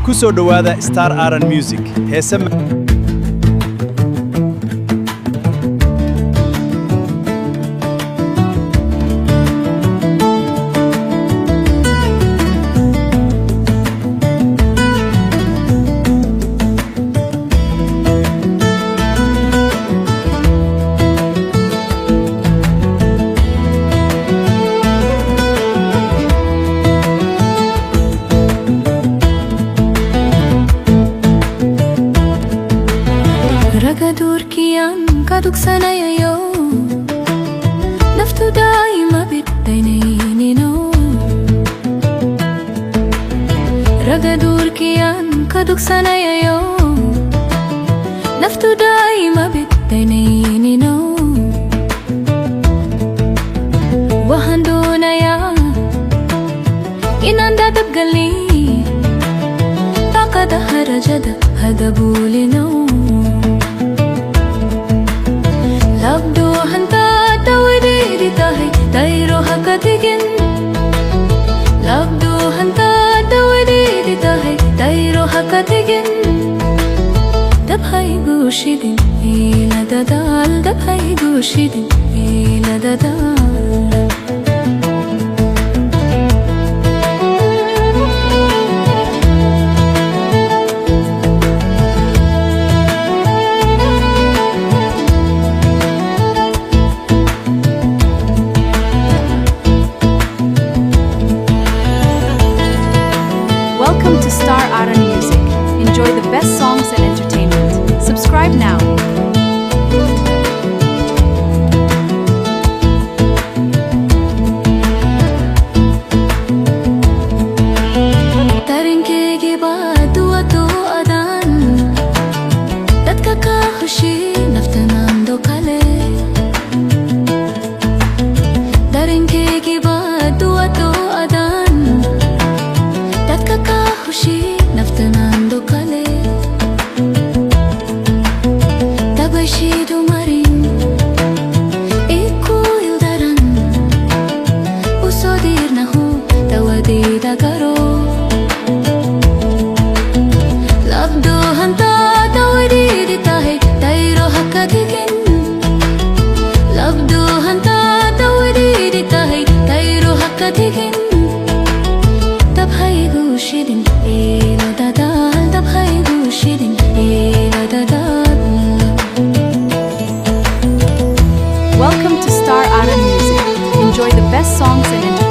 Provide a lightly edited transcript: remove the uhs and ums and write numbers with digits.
ku soo dhowaada Star Aran Music heese رقدور كيان قدوك سنايا نفتو دايما بالدينين نو رقدور كيان قدوك سنايا نفتو دايما بالدينين نو وهندونا يا إنان دا تبقلي طاقة هرجد هذا بولي نو labdo hanta tawdi ditahi tayro hakatigin labdo hanta tawdi ditahi tayro hakatigin dabhay gushidin ila dadal dabhay gushidin ila dadal Welcome to Star Aran Music. Enjoy the best songs and entertainment. Subscribe now. Tarinkegi baadu atu adan dadka ka khushi naftanando kale Tarinkegi baadu atu adan dadka ka khushi naftanando kale Tabashidu marin iku ildaran usodir nahu tawadida karo labdo hanta tawdi ditahe tayro hakatigin labdo hanta tawdi ditahe tayro hakatigin dabhay gushidin ila dadal dabhay gushidin ila dadal Welcome to Star Aran Music. Enjoy the best songs and entertainment.